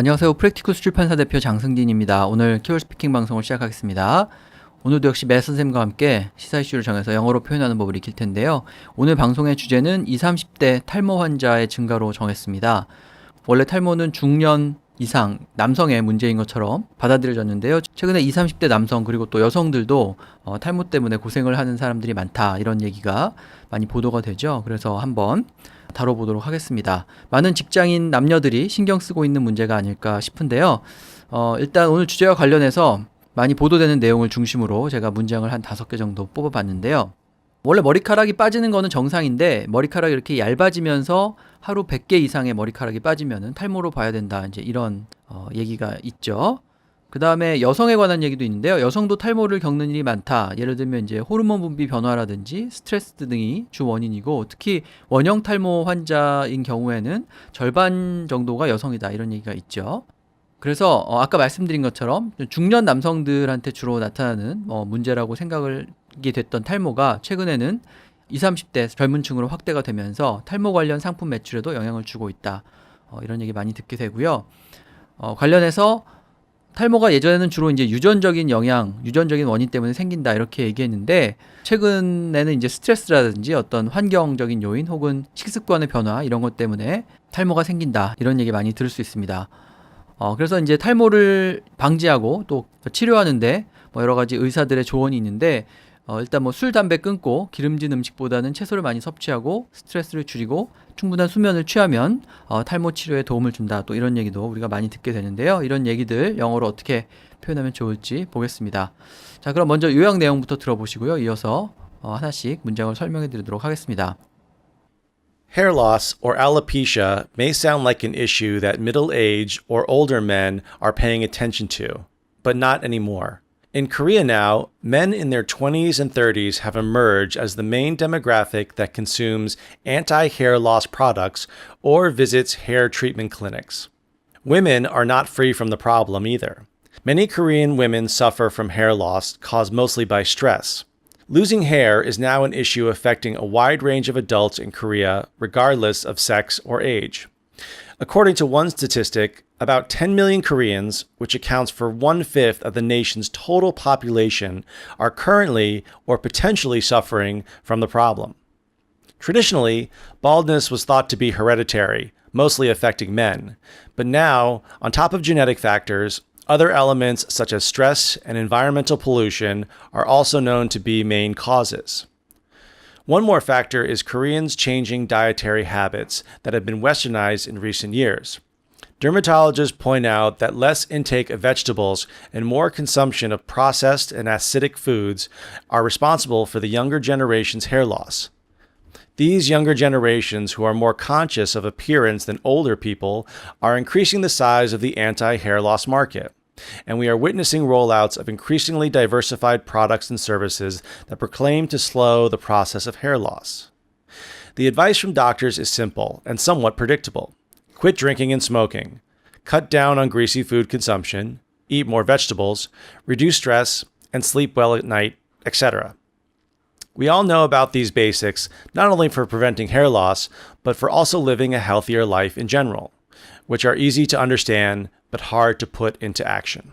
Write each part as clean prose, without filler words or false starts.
안녕하세요. 프랙티쿠스 출판사 대표 장승진입니다. 오늘 키워드스피킹 방송을 시작하겠습니다. 오늘도 역시 매 선생님과 함께 시사 이슈를 정해서 영어로 표현하는 법을 익힐 텐데요. 오늘 방송의 주제는 20, 30대 탈모 환자의 증가로 정했습니다. 원래 탈모는 중년 이상 남성의 문제인 것처럼 받아들여졌는데요. 최근에 20, 30대 남성 그리고 또 여성들도 탈모 때문에 고생을 하는 사람들이 많다, 이런 얘기가 많이 보도가 되죠. 그래서 한번 다뤄보도록 하겠습니다. 많은 직장인 남녀들이 신경 쓰고 있는 문제가 아닐까 싶은데요. 일단 오늘 주제와 관련해서 많이 보도되는 내용을 중심으로 제가 문장을 한 5개 정도 뽑아봤는데요. 원래 머리카락이 빠지는 거는 정상인데 머리카락이 이렇게 얇아지면서 하루 100개 이상의 머리카락이 빠지면은 탈모로 봐야 된다, 이제 이런 얘기가 있죠. 그 다음에 여성에 관한 얘기도 있는데요. 여성도 탈모를 겪는 일이 많다. 예를 들면 이제 호르몬 분비 변화라든지 스트레스 등이 주 원인이고, 특히 원형 탈모 환자인 경우에는 절반 정도가 여성이다, 이런 얘기가 있죠. 그래서 아까 말씀드린 것처럼 중년 남성들한테 주로 나타나는 문제라고 생각이 됐던 탈모가 최근에는 20, 30대 젊은 층으로 확대가 되면서 탈모 관련 상품 매출에도 영향을 주고 있다. 이런 얘기 많이 듣게 되고요. 관련해서 탈모가 예전에는 주로 이제 유전적인 영향, 유전적인 원인 때문에 생긴다, 이렇게 얘기했는데 최근에는 이제 스트레스라든지 어떤 환경적인 요인 혹은 식습관의 변화, 이런 것 때문에 탈모가 생긴다, 이런 얘기 많이 들을 수 있습니다. 그래서 이제 탈모를 방지하고 또 치료하는데 여러 가지 의사들의 조언이 있는데, 일단 술, 담배 끊고 기름진 음식보다는 채소를 많이 섭취하고 스트레스를 줄이고 충분한 수면을 취하면 탈모 치료에 도움을 준다, 또 이런 얘기도 우리가 많이 듣게 되는데요. 이런 얘기들 영어로 어떻게 표현하면 좋을지 보겠습니다. 자, 그럼 먼저 요약 내용부터 들어보시고요. 이어서 하나씩 문장을 설명해 드리도록 하겠습니다. Hair loss or alopecia may sound like an issue that middle-aged or older men are paying attention to, but not anymore. In Korea now, men in their 20s and 30s have emerged as the main demographic that consumes anti-hair loss products or visits hair treatment clinics. Women are not free from the problem either. Many Korean women suffer from hair loss caused mostly by stress. Losing hair is now an issue affecting a wide range of adults in Korea, regardless of sex or age. According to one statistic, about 10 million Koreans, which accounts for 1/5 of the nation's total population, are currently or potentially suffering from the problem. Traditionally, baldness was thought to be hereditary, mostly affecting men. But now, on top of genetic factors, other elements such as stress and environmental pollution are also known to be main causes. One more factor is Koreans changing dietary habits that have been westernized in recent years. Dermatologists point out that less intake of vegetables and more consumption of processed and acidic foods are responsible for the younger generation's hair loss. These younger generations, who are more conscious of appearance than older people, are increasing the size of the anti-hair loss market. And we are witnessing rollouts of increasingly diversified products and services that proclaim to slow the process of hair loss. The advice from doctors is simple and somewhat predictable. Quit drinking and smoking. Cut down on greasy food consumption. Eat more vegetables. Reduce stress and sleep well at night, etc. We all know about these basics, not only for preventing hair loss, but for also living a healthier life in general, which are easy to understand but hard to put into action.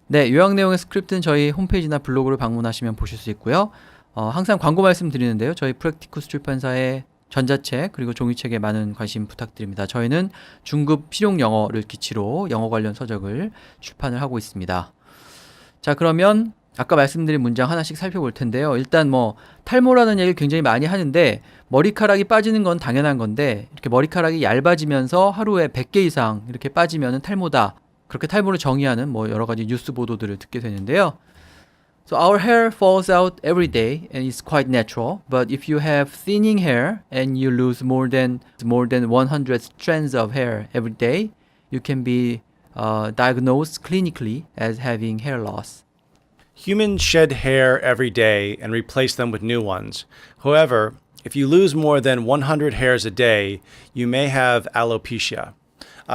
네, 요약 내용의 스크립트는 저희 홈페이지나 블로그를 방문하시면 보실 수 있고요. 항상 광고 말씀드리는데요. 저희 프랙티쿠스 출판사의 전자책 그리고 종이책에 많은 관심 부탁드립니다. 저희는 중급 실용 영어를 기치로 영어 관련 서적을 출판을 하고 있습니다. 자, 그러면 아까 말씀드린 문장 하나씩 살펴볼 텐데요. 일단 탈모라는 얘기를 굉장히 많이 하는데 머리카락이 빠지는 건 당연한 건데, 이렇게 머리카락이 얇아지면서 하루에 100개 이상 이렇게 빠지면은 탈모다, 그렇게 탈모를 정의하는 여러 가지 뉴스 보도들을 듣게 되는데요. So our hair falls out every day and it's quite natural. But if you have thinning hair and you lose more than 100 strands of hair every day, you can be diagnosed clinically as having hair loss. Humans shed hair every day and replace them with new ones. However, if you lose more than 100 hairs a day, you may have alopecia.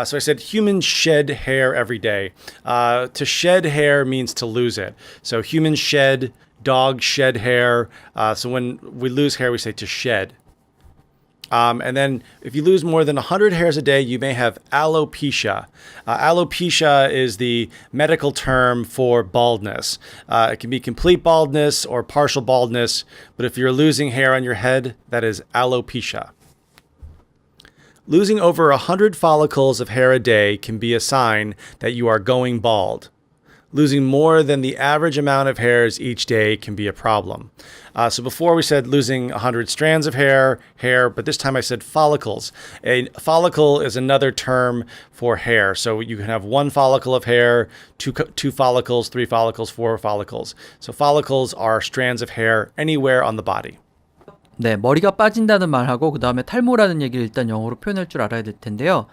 So I said humans shed hair every day. To shed hair means to lose it. So humans shed, dogs shed hair. So when we lose hair, we say to shed. And then if you lose more than 100 hairs a day, you may have alopecia. Alopecia is the medical term for baldness. It can be complete baldness or partial baldness, but if you're losing hair on your head, that is alopecia. Losing over 100 follicles of hair a day can be a sign that you are going bald. Losing more than the average amount of hairs each day can be a problem. So before we said losing 100 strands of hair, but this time I said follicles. A follicle is another term for hair. So you can have one follicle of hair, two follicles, three follicles, four follicles. So follicles are strands of hair anywhere on the body. 네, 머리가 빠진다는 말하고 그 다음에 탈모라는 얘기를 일단 영어로 표현할 줄 알아야 될 텐데요.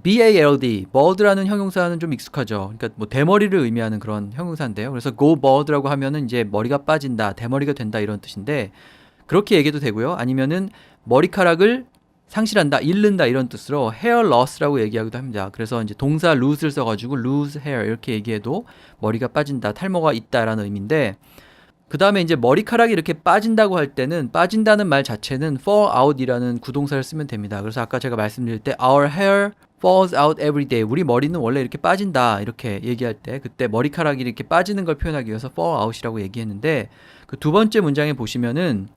bald, bald라는 형용사는 좀 익숙하죠. 그러니까 뭐 대머리를 의미하는 그런 형용사인데요. 그래서 go bald라고 하면은 이제 머리가 빠진다, 대머리가 된다 이런 뜻인데 그렇게 얘기해도 되고요. 아니면은 머리카락을 상실한다, 잃는다 이런 뜻으로 hair loss라고 얘기하기도 합니다. 그래서 이제 동사 lose를 써가지고 lose hair 이렇게 얘기해도 머리가 빠진다, 탈모가 있다라는 의미인데 그 다음에 이제 머리카락이 이렇게 빠진다고 할 때는 빠진다는 말 자체는 fall out이라는 구동사를 쓰면 됩니다. 그래서 아까 제가 말씀드릴 때 our hair falls out every day. 우리 머리는 원래 이렇게 빠진다 이렇게 얘기할 때 그때 머리카락이 이렇게 빠지는 걸 표현하기 위해서 fall out이라고 얘기했는데 그 두 번째 문장에 보시면은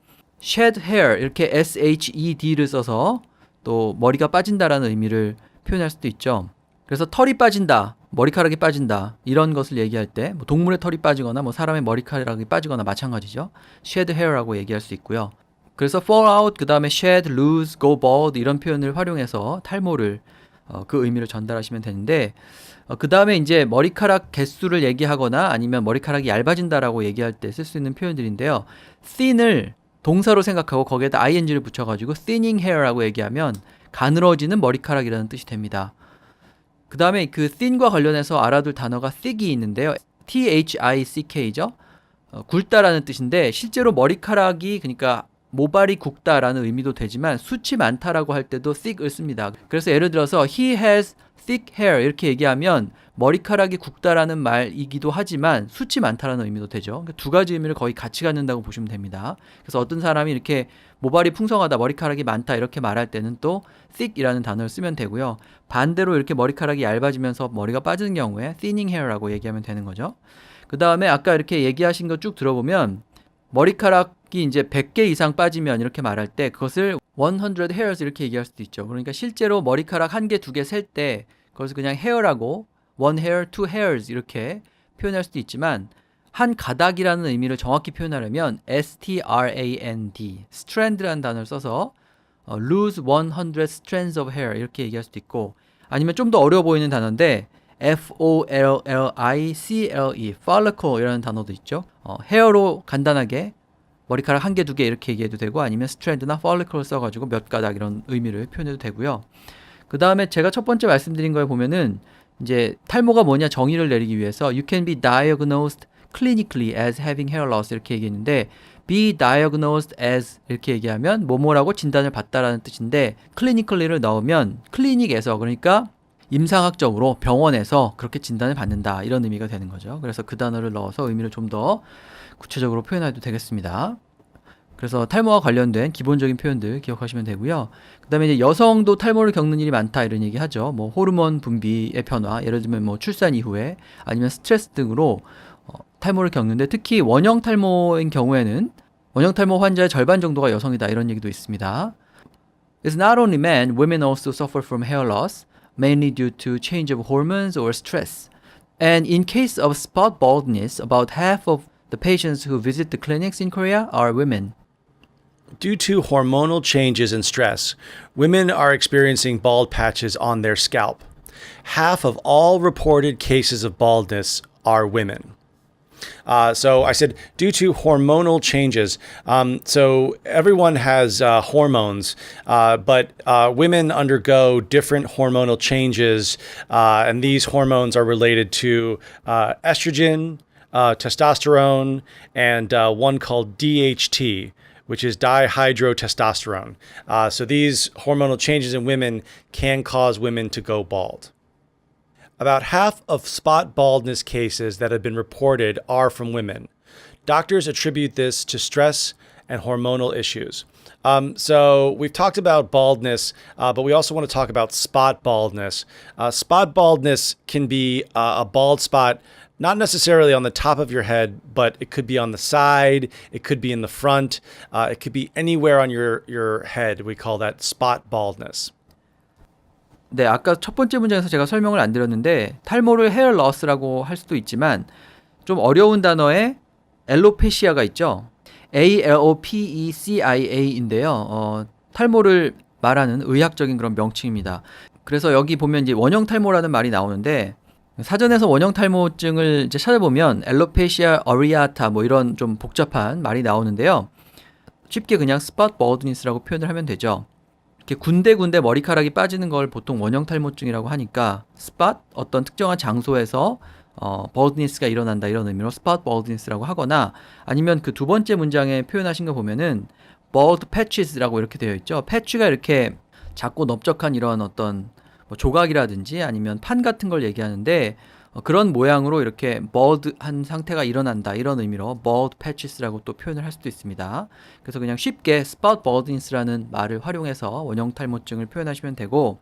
shed hair 이렇게 shed를 써서 또 머리가 빠진다라는 의미를 표현할 수도 있죠. 그래서 털이 빠진다, 머리카락이 빠진다 이런 것을 얘기할 때 뭐 동물의 털이 빠지거나 뭐 사람의 머리카락이 빠지거나 마찬가지죠. shed hair라고 얘기할 수 있고요. 그래서 fall out 그 다음에 shed, lose, go bald 이런 표현을 활용해서 탈모를 그 의미를 전달하시면 되는데 그 다음에 이제 머리카락 개수를 얘기하거나 아니면 머리카락이 얇아진다라고 얘기할 때 쓸 수 있는 표현들인데요. thin을 동사로 생각하고 거기에다 ing를 붙여가지고 thinning hair라고 얘기하면 가늘어지는 머리카락이라는 뜻이 됩니다. 그 다음에 그 thin과 관련해서 알아둘 단어가 thick이 있는데요. thick죠. 굵다라는 뜻인데 실제로 머리카락이 그러니까 모발이 굵다라는 의미도 되지만 숱이 많다라고 할 때도 thick을 씁니다. 그래서 예를 들어서 he has thick hair 이렇게 얘기하면 머리카락이 굵다라는 말이기도 하지만 숱이 많다라는 의미도 되죠. 그러니까 두 가지 의미를 거의 같이 갖는다고 보시면 됩니다. 그래서 어떤 사람이 이렇게 모발이 풍성하다, 머리카락이 많다 이렇게 말할 때는 또 thick이라는 단어를 쓰면 되고요. 반대로 이렇게 머리카락이 얇아지면서 머리가 빠지는 경우에 thinning hair라고 얘기하면 되는 거죠. 그 다음에 아까 이렇게 얘기하신 거 쭉 들어보면 머리카락이 이제 100개 이상 빠지면 이렇게 말할 때 그것을 100 hairs 이렇게 얘기할 수도 있죠. 그러니까 실제로 머리카락 한 개, 두 개 셀 때 그것을 그냥 hair라고 one hair, two hairs 이렇게 표현할 수도 있지만 한 가닥이라는 의미를 정확히 표현하려면 strand, strand라는 단어를 써서 lose 100 strands of hair 이렇게 얘기할 수도 있고 아니면 좀 더 어려워 보이는 단어인데 follicle, follicle 이라는 단어도 있죠. 헤어로 간단하게 머리카락 한 개, 두 개 이렇게 얘기해도 되고 아니면 strand나 follicle 써가지고 몇 가닥 이런 의미를 표현해도 되고요. 그 다음에 제가 첫 번째 말씀드린 거에 보면은 이제 탈모가 뭐냐 정의를 내리기 위해서 you can be diagnosed clinically as having hair loss 이렇게 얘기했는데 be diagnosed as 이렇게 얘기하면 뭐뭐라고 진단을 받다라는 뜻인데 clinically를 넣으면 클리닉에서 그러니까 임상학적으로 병원에서 그렇게 진단을 받는다 이런 의미가 되는 거죠. 그래서 그 단어를 넣어서 의미를 좀 더 구체적으로 표현해도 되겠습니다. 그래서 탈모와 관련된 기본적인 표현들 기억하시면 되고요. 그 다음에 이제 여성도 탈모를 겪는 일이 많다 이런 얘기 하죠. 뭐 호르몬 분비의 변화, 예를 들면 뭐 출산 이후에 아니면 스트레스 등으로 탈모를 겪는데 특히 원형 탈모인 경우에는 원형 탈모 환자의 절반 정도가 여성이다 이런 얘기도 있습니다. It's not only men, women also suffer from hair loss, mainly due to change of hormones or stress. And in case of spot baldness, about half of the patients who visit the clinics in Korea are women. Due to hormonal changes and stress, women are experiencing bald patches on their scalp. Half of all reported cases of baldness are women. So I said due to hormonal changes. So everyone has hormones, but women undergo different hormonal changes, and these hormones are related to estrogen, testosterone, and one called DHT, which is dihydrotestosterone. So these hormonal changes in women can cause women to go bald. About half of spot baldness cases that have been reported are from women. Doctors attribute this to stress and hormonal issues. So we've talked about baldness, but we also want to talk about spot baldness. Spot baldness can be a bald spot, not necessarily on the top of your head, but it could be on the side, it could be in the front, it could be anywhere on your head. We call that spot baldness. 네, 아까 첫 번째 문장에서 제가 설명을 안 드렸는데 탈모를 hair loss라고 할 수도 있지만 좀 어려운 단어에 alopecia가 있죠. Alopecia인데요. 탈모를 말하는 의학적인 그런 명칭입니다. 그래서 여기 보면 이제 원형 탈모라는 말이 나오는데 사전에서 원형 탈모증을 이제 찾아보면 alopecia areata 뭐 이런 좀 복잡한 말이 나오는데요. 쉽게 그냥 spot baldness라고 표현을 하면 되죠. 이렇게 군데군데 머리카락이 빠지는 걸 보통 원형 탈모증이라고 하니까 spot 어떤 특정한 장소에서 baldness가 일어난다 이런 의미로 spot baldness라고 하거나 아니면 그 두 번째 문장에 표현하신 거 보면은 bald patches라고 이렇게 되어 있죠. patch가 이렇게 작고 넓적한 이런 어떤 뭐 조각이라든지 아니면 판 같은 걸 얘기하는데 그런 모양으로 이렇게 bald한 상태가 일어난다 이런 의미로 bald patches라고 또 표현을 할 수도 있습니다. 그래서 그냥 쉽게 spot baldness라는 말을 활용해서 원형 탈모증을 표현하시면 되고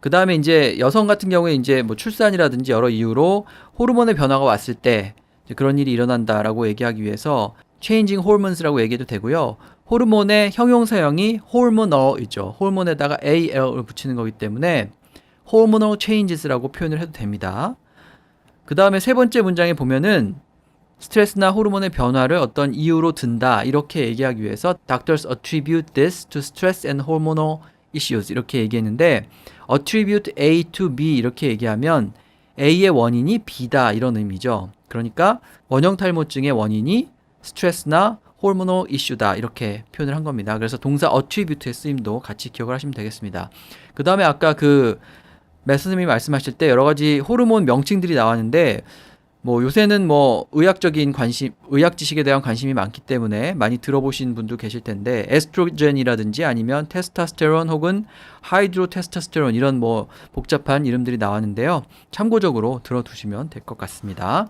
그 다음에 이제 여성 같은 경우에 이제 뭐 출산이라든지 여러 이유로 호르몬의 변화가 왔을 때 이제 그런 일이 일어난다라고 얘기하기 위해서 changing hormones라고 얘기해도 되고요. 호르몬의 형용사형이 hormonal이죠. 호르몬에다가 al을 붙이는 거기 때문에 hormonal changes라고 표현을 해도 됩니다. 그 다음에 세 번째 문장에 보면은 스트레스나 호르몬의 변화를 어떤 이유로 든다 이렇게 얘기하기 위해서 doctors attribute this to stress and hormonal issues 이렇게 얘기했는데 attribute A to B 이렇게 얘기하면 A의 원인이 B다 이런 의미죠. 그러니까 원형 탈모증의 원인이 스트레스나 hormonal issue다 이렇게 표현을 한 겁니다. 그래서 동사 attribute의 쓰임도 같이 기억을 하시면 되겠습니다. 그 다음에 아까 그 매스 선생님이 말씀하실 때 여러 가지 호르몬 명칭들이 나왔는데 뭐 요새는 뭐 의학적인 관심, 의학 지식에 대한 관심이 많기 때문에 많이 들어보신 분도 계실 텐데 에스트로겐이라든지 아니면 테스토스테론 혹은 하이드로테스토스테론 이런 뭐 복잡한 이름들이 나왔는데요. 참고적으로 들어두시면 될 것 같습니다.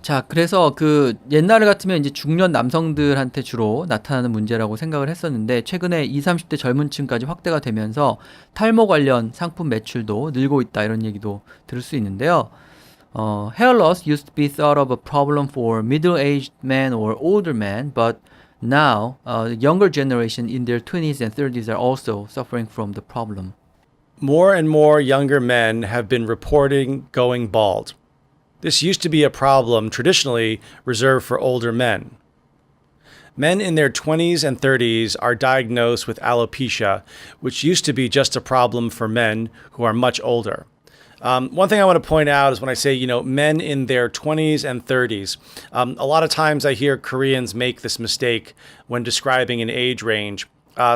자, 그래서 그 옛날 같으면 이제 중년 남성들한테 주로 나타나는 문제라고 생각을 했었는데 최근에 20, 30대 젊은 층까지 확대가 되면서 탈모 관련 상품 매출도 늘고 있다 이런 얘기도 들을 수 있는데요. Hair loss used to be thought of a problem for middle-aged men or older men, but now the younger generation in their 20s and 30s are also suffering from the problem. More and more younger men have been reporting going bald. This used to be a problem traditionally reserved for older men. Men in their 20s and 30s are diagnosed with alopecia, which used to be just a problem for men who are much older. One thing I want to point out is when I say, men in their 20s and 30s, a lot of times I hear Koreans make this mistake when describing an age range.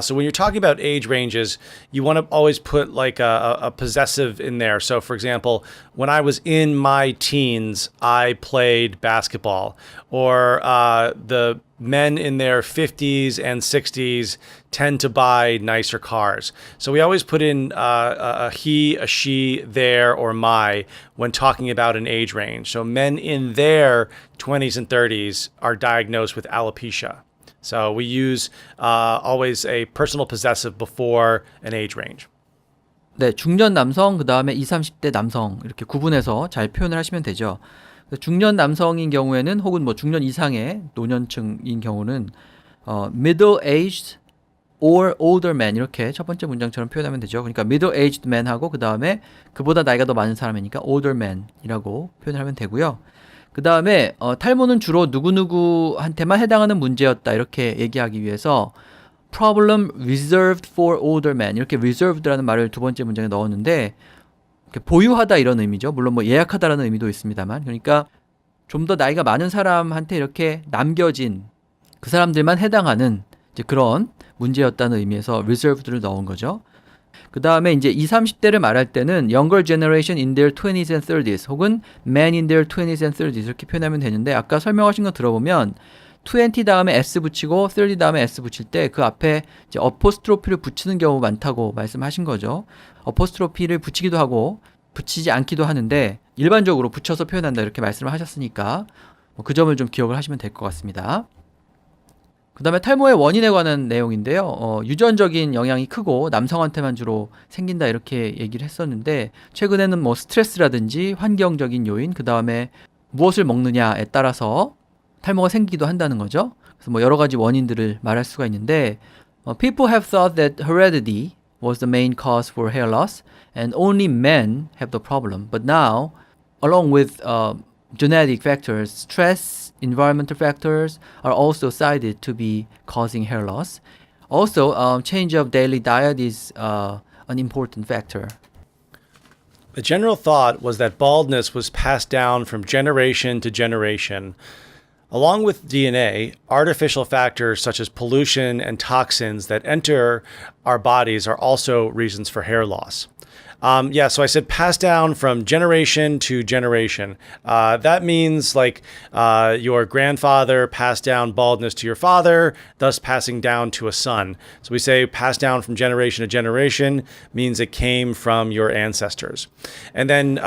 So when you're talking about age ranges, you want to always put like a possessive in there. So for example, when I was in my teens, I played basketball. Or the men in their 50s and 60s tend to buy nicer cars. So we always put in a he, a she, their, or my when talking about an age range. So men in their 20s and 30s are diagnosed with alopecia. So we use always a personal possessive before an age range. 네, 중년 남성, 그 다음에 20, 30대 남성 이렇게 구분해서 잘 표현을 하시면 되죠. 중년 남성인 경우에는 혹은 뭐 중년 이상의 노년층인 경우는 middle-aged or older man 이렇게 첫 번째 문장처럼 표현하면 되죠. 그러니까 middle-aged man 하고 그 다음에 그보다 나이가 더 많은 사람이니까 older man이라고 표현하면 되고요. 그 다음에 탈모는 주로 누구누구한테만 해당하는 문제였다 이렇게 얘기하기 위해서 problem reserved for older men 이렇게 reserved라는 말을 두 번째 문장에 넣었는데 보유하다 이런 의미죠. 물론 뭐 예약하다라는 의미도 있습니다만 그러니까 좀 더 나이가 많은 사람한테 이렇게 남겨진 그 사람들만 해당하는 이제 그런 문제였다는 의미에서 reserved를 넣은 거죠. 그 다음에 이제 20, 30대를 말할 때는 younger generation in their 20s and 30s 혹은 men in their 20s and 30s 이렇게 표현하면 되는데 아까 설명하신 거 들어보면 20 다음에 s 붙이고 30 다음에 s 붙일 때 그 앞에 이제 어포스트로피를 붙이는 경우 많다고 말씀하신 거죠. 어포스트로피를 붙이기도 하고 붙이지 않기도 하는데 일반적으로 붙여서 표현한다 이렇게 말씀을 하셨으니까 그 점을 좀 기억을 하시면 될 것 같습니다. 그 다음에 탈모의 원인에 관한 내용인데요. 유전적인 영향이 크고 남성한테만 주로 생긴다 이렇게 얘기를 했었는데 최근에는 뭐 스트레스라든지 환경적인 요인, 그 다음에 무엇을 먹느냐에 따라서 탈모가 생기기도 한다는 거죠. 그래서 뭐 여러 가지 원인들을 말할 수가 있는데 People have thought that heredity was the main cause for hair loss and only men have the problem. But now, along with genetic factors, stress, environmental factors are also cited to be causing hair loss. Also, change of daily diet is an important factor. The general thought was that baldness was passed down from generation to generation. Along with DNA, artificial factors such as pollution and toxins that enter our bodies are also reasons for hair loss. So I said passed down from generation to generation. That means like your grandfather passed down baldness to your father, thus passing down to a son. So we say passed down from generation to generation means it came from your ancestors. And then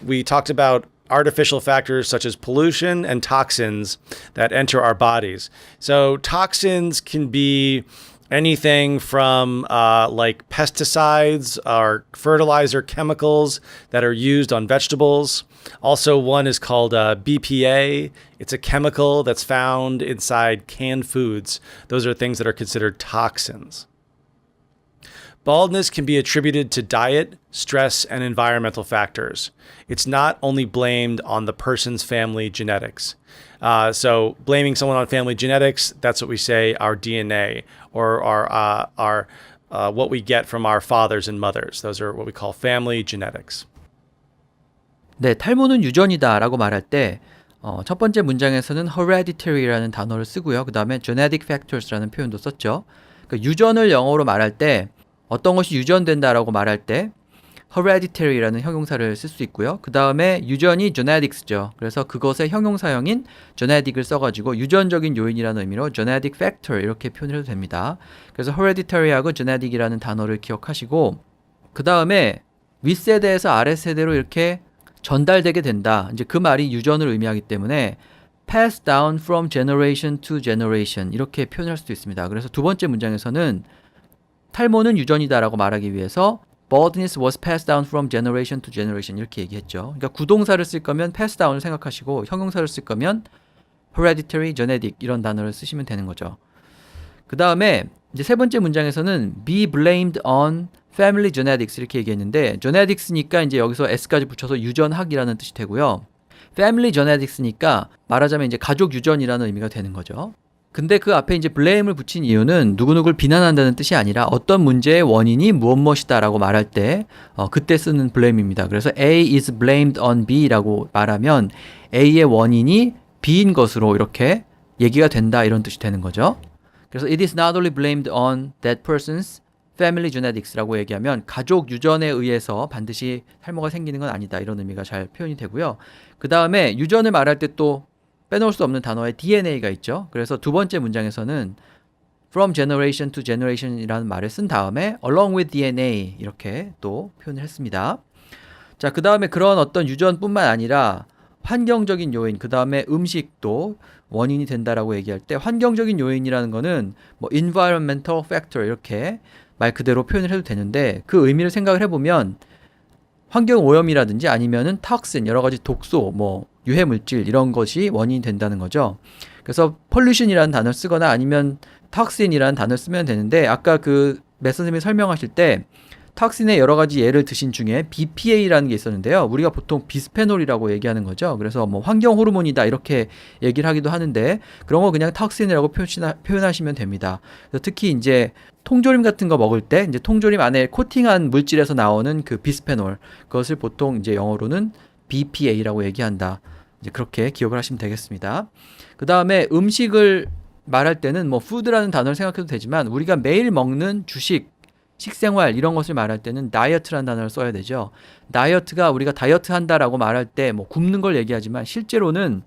we talked about artificial factors such as pollution and toxins that enter our bodies. So toxins can be anything from like pesticides or fertilizer chemicals that are used on vegetables. Also, one is called BPA. It's a chemical that's found inside canned foods. Those are things that are considered toxins. Baldness can be attributed to diet, stress, and environmental factors. It's not only blamed on the person's family genetics. So blaming someone on family genetics, that's what we say our DNA or our what we get from our fathers and mothers. Those are what we call family genetics. 네, 탈모는 유전이다라고 말할 때 첫 번째 문장에서는 hereditary라는 단어를 쓰고요. 그 다음에 genetic factors라는 표현도 썼죠. 그러니까 유전을 영어로 말할 때 어떤 것이 유전된다라고 말할 때 hereditary라는 형용사를 쓸 수 있고요. 그 다음에 유전이 genetics죠. 그래서 그것의 형용사형인 genetic을 써가지고 유전적인 요인이라는 의미로 genetic factor 이렇게 표현을 해도 됩니다. 그래서 hereditary하고 genetic이라는 단어를 기억하시고 그 다음에 윗세대에서 아랫세대로 이렇게 전달되게 된다. 이제 그 말이 유전을 의미하기 때문에 pass down from generation to generation 이렇게 표현할 수도 있습니다. 그래서 두 번째 문장에서는 탈모는 유전이다라고 말하기 위해서 Baldness was passed down from generation to generation 이렇게 얘기했죠. 그러니까 구동사를 쓸 거면 pass down을 생각하시고 형용사를 쓸 거면 hereditary, genetic 이런 단어를 쓰시면 되는 거죠. 그 다음에 이제 세 번째 문장에서는 be blamed on family genetics 이렇게 얘기했는데 genetics니까 이제 여기서 s까지 붙여서 유전학이라는 뜻이 되고요. family genetics니까 말하자면 이제 가족 유전이라는 의미가 되는 거죠. 근데 그 앞에 이제 blame을 붙인 이유는 누구누구를 비난한다는 뜻이 아니라 어떤 문제의 원인이 무엇이다라고 말할 때 그때 쓰는 blame입니다. 그래서 A is blamed on B라고 말하면 A의 원인이 B인 것으로 이렇게 얘기가 된다 이런 뜻이 되는 거죠. 그래서 it is not only blamed on that person's family genetics라고 얘기하면 가족 유전에 의해서 반드시 탈모가 생기는 건 아니다 이런 의미가 잘 표현이 되고요. 그 다음에 유전을 말할 때 또 빼놓을 수 없는 단어에 DNA가 있죠. 그래서 두 번째 문장에서는 from generation to generation이라는 말을 쓴 다음에 along with DNA 이렇게 또 표현을 했습니다. 자, 그 다음에 그런 어떤 유전뿐만 아니라 환경적인 요인, 그 다음에 음식도 원인이 된다라고 얘기할 때 환경적인 요인이라는 거는 뭐 environmental factor 이렇게 말 그대로 표현을 해도 되는데 그 의미를 생각을 해보면 환경 오염이라든지 아니면은 톡신 여러 가지 독소 뭐 유해 물질 이런 것이 원인이 된다는 거죠. 그래서 pollution이라는 단어를 쓰거나 아니면 toxin이라는 단어를 쓰면 되는데 아까 그 맷 선생님이 설명하실 때 톡신의 여러 가지 예를 드신 중에 BPA라는 게 있었는데요. 우리가 보통 비스페놀이라고 얘기하는 거죠. 그래서 뭐 환경 호르몬이다 이렇게 얘기를 하기도 하는데 그런 거 그냥 톡신이라고 표현하시면 됩니다. 그래서 특히 이제 통조림 같은 거 먹을 때 이제 통조림 안에 코팅한 물질에서 나오는 그 비스페놀 그것을 보통 이제 영어로는 BPA라고 얘기한다. 이제 그렇게 기억을 하시면 되겠습니다. 그 다음에 음식을 말할 때는 뭐 food라는 단어를 생각해도 되지만 우리가 매일 먹는 주식 식생활 이런 것을 말할 때는 다이어트라는 단어를 써야 되죠. 다이어트가 우리가 다이어트 한다라고 말할 때 뭐 굶는 걸 얘기하지만 실제로는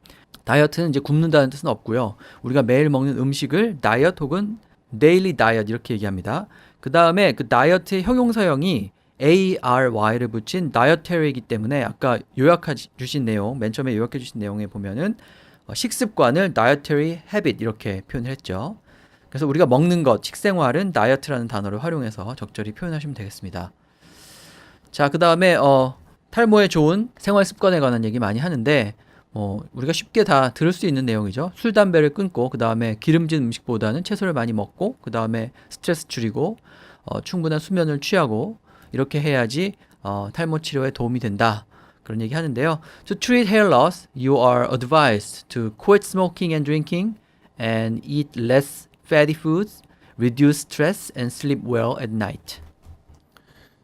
다이어트는 이제 굶는다는 뜻은 없고요. 우리가 매일 먹는 음식을 다이어트 혹은 daily diet 이렇게 얘기합니다. 그 다음에 그 다이어트의 형용사형이 ARY를 붙인 dietary이기 때문에 아까 요약해 주신 내용, 맨 처음에 요약해 주신 내용에 보면은 식습관을 dietary habit 이렇게 표현을 했죠. 그래서 우리가 먹는 것, 식생활은 다이어트라는 단어를 활용해서 적절히 표현하시면 되겠습니다. 자, 그 다음에 탈모에 좋은 생활 습관에 관한 얘기 많이 하는데 우리가 쉽게 다 들을 수 있는 내용이죠. 술, 담배를 끊고 그 다음에 기름진 음식보다는 채소를 많이 먹고 그 다음에 스트레스 줄이고 충분한 수면을 취하고 이렇게 해야지 탈모 치료에 도움이 된다. 그런 얘기 하는데요. To treat hair loss, you are advised to quit smoking and drinking and eat less fatty foods, reduce stress and sleep well at night.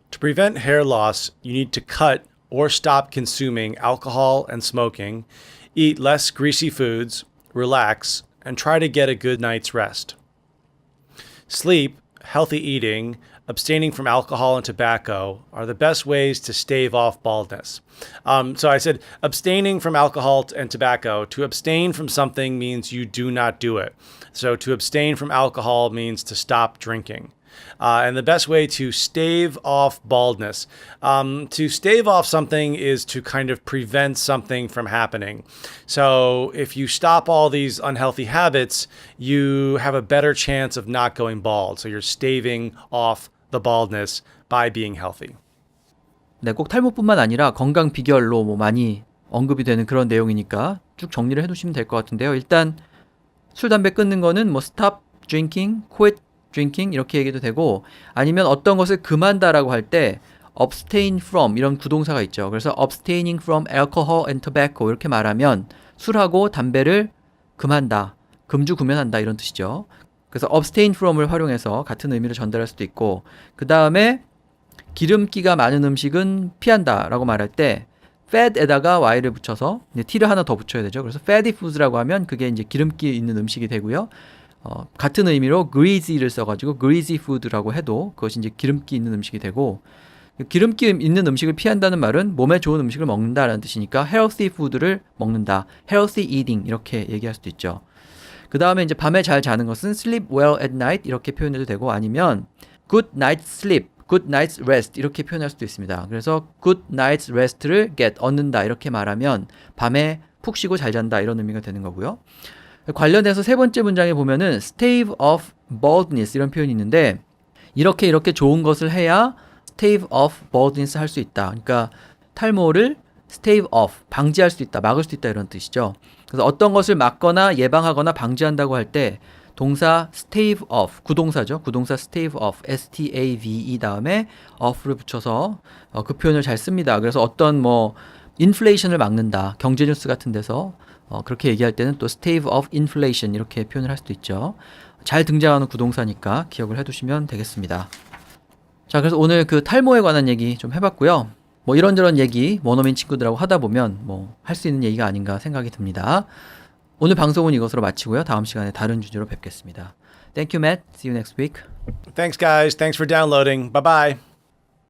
To prevent hair loss, you need to cut or stop consuming alcohol and smoking, eat less greasy foods, relax, and try to get a good night's rest. Sleep, healthy eating, abstaining from alcohol and tobacco are the best ways to stave off baldness. So I said abstaining from alcohol and tobacco. To abstain from something means you do not do it. So to abstain from alcohol means to stop drinking. And the best way to stave off baldness. To stave off something is to kind of prevent something from happening. So if you stop all these unhealthy habits, you have a better chance of not going bald. So you're staving off the baldness by being healthy. 네, 꼭 탈모뿐만 아니라 건강 비결로 많이 언급이 되는 그런 내용이니까 쭉 정리를 해두시면 될 것 같은데요. 일단 술, 담배 끊는 거는 stop drinking, quit drinking 이렇게 얘기도 되고 아니면 어떤 것을 금한다라고 할 때 abstain from 이런 구동사가 있죠. 그래서 abstaining from alcohol and tobacco 이렇게 말하면 술하고 담배를 금한다, 금주금연한다 이런 뜻이죠. 그래서 abstain from을 활용해서 같은 의미를 전달할 수도 있고 그 다음에 기름기가 많은 음식은 피한다라고 말할 때 fat에다가 y를 붙여서 t를 하나 더 붙여야 되죠. 그래서 fatty foods라고 하면 그게 이제 기름기 있는 음식이 되고요. 같은 의미로 greasy를 써가지고 greasy food라고 해도 그것이 이제 기름기 있는 음식이 되고 기름기 있는 음식을 피한다는 말은 몸에 좋은 음식을 먹는다라는 뜻이니까 healthy food를 먹는다, healthy eating 이렇게 얘기할 수도 있죠. 그 다음에 이제 밤에 잘 자는 것은 sleep well at night 이렇게 표현해도 되고 아니면 good night's sleep, good night's rest 이렇게 표현할 수도 있습니다. 그래서 good night's rest를 get 얻는다 이렇게 말하면 밤에 푹 쉬고 잘 잔다 이런 의미가 되는 거고요. 관련해서 세 번째 문장에 보면은 stave off baldness 이런 표현이 있는데 이렇게 좋은 것을 해야 stave off baldness 할 수 있다. 그러니까 탈모를 stave off 방지할 수 있다, 막을 수 있다 이런 뜻이죠. 그래서 어떤 것을 막거나 예방하거나 방지한다고 할 때 동사 stave off 구동사죠. 구동사 stave off S-T-A-V-E 다음에 off를 붙여서 그 표현을 잘 씁니다. 그래서 어떤 인플레이션을 막는다 경제 뉴스 같은 데서 그렇게 얘기할 때는 또 stave off inflation 이렇게 표현을 할 수도 있죠. 잘 등장하는 구동사니까 기억을 해두시면 되겠습니다. 자, 그래서 오늘 그 탈모에 관한 얘기 좀 해봤고요. 이런저런 얘기 원어민 친구들하고 하다 보면 할 수 있는 얘기가 아닌가 생각이 듭니다. 오늘 방송은 이것으로 마치고요. 다음 시간에 다른 주제로 뵙겠습니다. Thank you, Matt. See you next week. Thanks, guys. Thanks for downloading. Bye-bye.